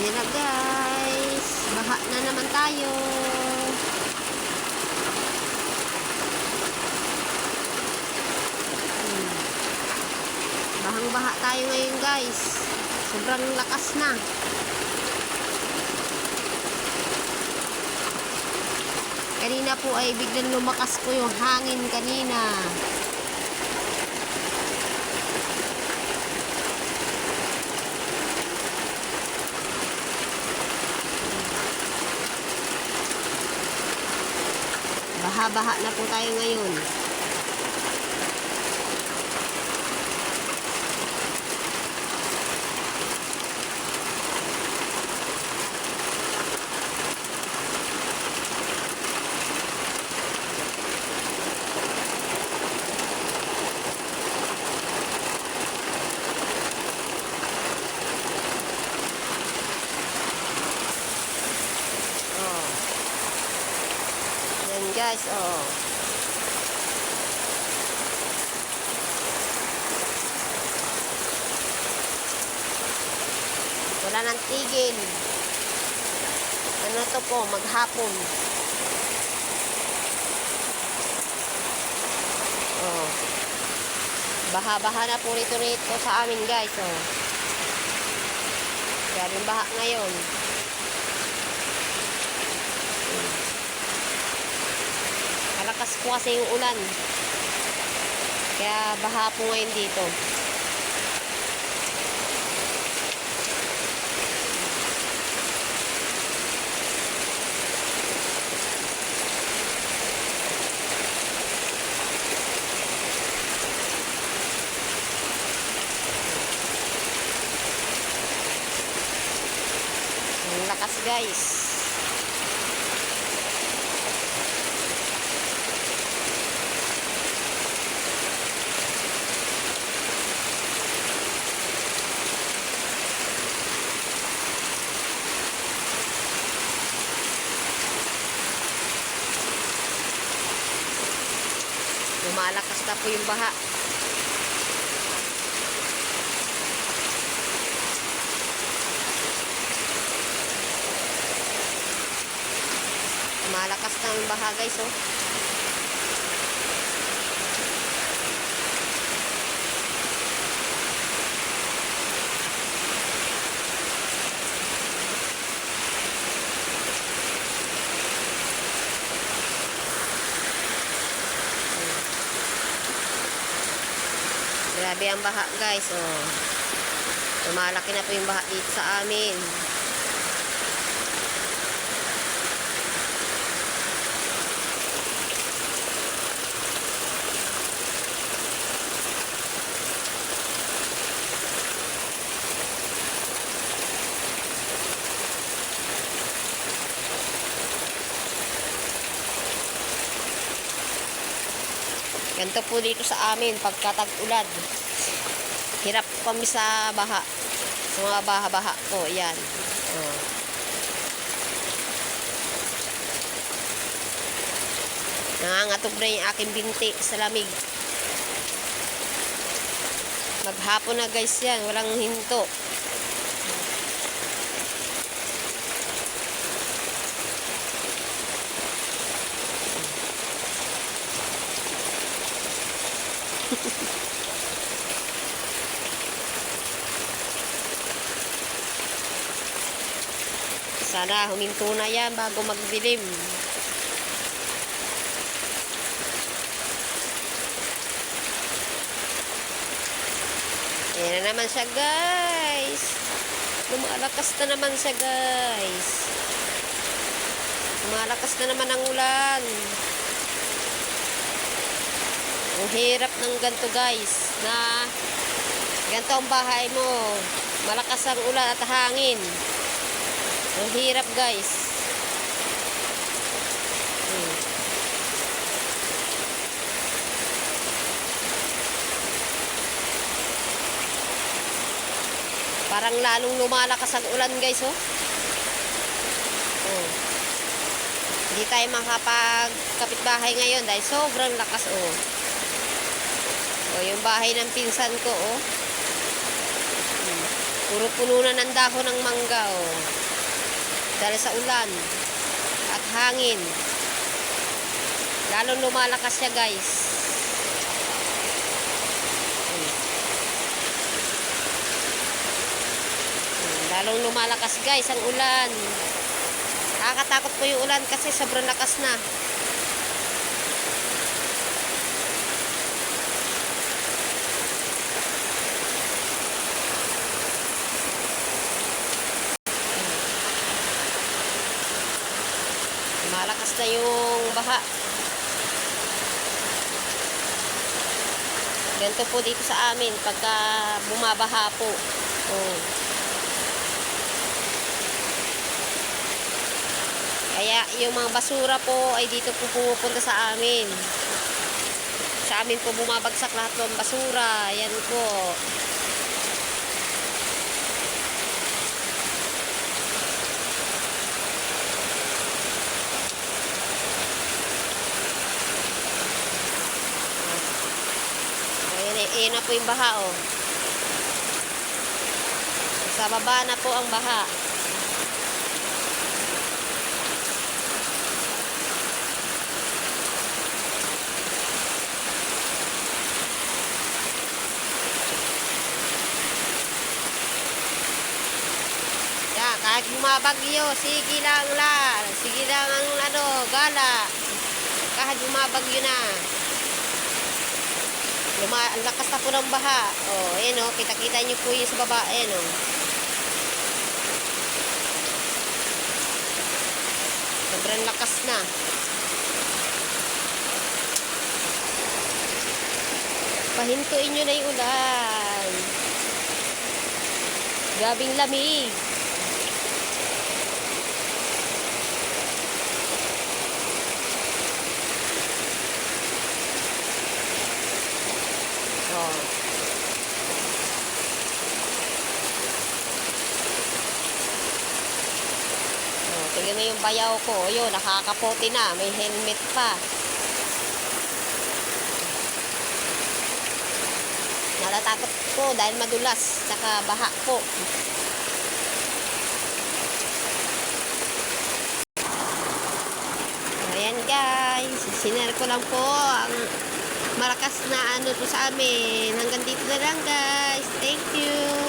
Ayan na guys. Baha na naman tayo. Bahang-baha tayo ngayon guys. Sobrang lakas na. Kanina po ay biglang lumakas po yung hangin kanina. Baha-baha na po tayo ngayon. Guys, oh. Wala nang tigil. Ano to po, maghapon. Oh. Baha-baha na po rito sa amin, guys, oh. Galing baha ngayon. Malakas po kasi yung ulan. Kaya baha po ngayon dito. Ang lakas guys. Lumalakas na po yung baha. Lumalakas na yung baha guys, oh. Grabe ang baha guys, oh. Lumalaki na po yung baha dito sa amin. Ganito po dito sa amin pagkatag-ulan. Hirap kami sa baha. Sa mga baha-baha po. Yan. Oh. Nangangatog na yung aking binti sa lamig. Maghapon na guys yan. Walang hinto. Sana huminto na yan bago magdilim. Ayan na naman siya guys. Lumalakas na naman siya guys. Lumalakas na naman ang ulan. Ang hirap ng ganito guys, na ganito ang bahay mo, malakas ang ulan at hangin. Ang hirap guys. Parang lalong lumalakas ang ulan guys, oh. Oh. Hindi tayo makapagkapitbahay ngayon dahil sobrang lakas, oh. Oh, yung bahay ng pinsan ko, oh. Puro puno na ng dahon ng mangga, oh. dahil sa ulan at hangin. Lalong lumalakas siya guys. Lalong lumalakas guys ang ulan. Nakakatakot po yung ulan kasi sobrang lakas na. Malakas na yung baha. Ganito po dito sa amin pagka bumabaha po. Oh. Kaya yung mga basura po ay dito po pumupunta sa amin. Sa amin po bumabagsak lahat ng basura. Yan po. Ayan na po yung baha, oh. Sa baba na po ang baha. Yeah, kahit bumabagyo, sige lang la. Sige lang ang gala. Kahit bumabagyo na. Ang lakas na po ng baha. Oh, ayan oh, kita-kita niyo po yung sa baba. Ayan oh. Sobrang lakas na. Pahintuin nyo na yung ulan. Grabing lamig. Oh. Oh, tingnan mo yung bayaw ko. Ayun, nakakapote na. May helmet pa. Natatakot po dahil madulas. Saka baha po. Ayan guys. Sinare ko lang po ang malakas na po sa amin. Hanggang dito na lang guys. Thank you.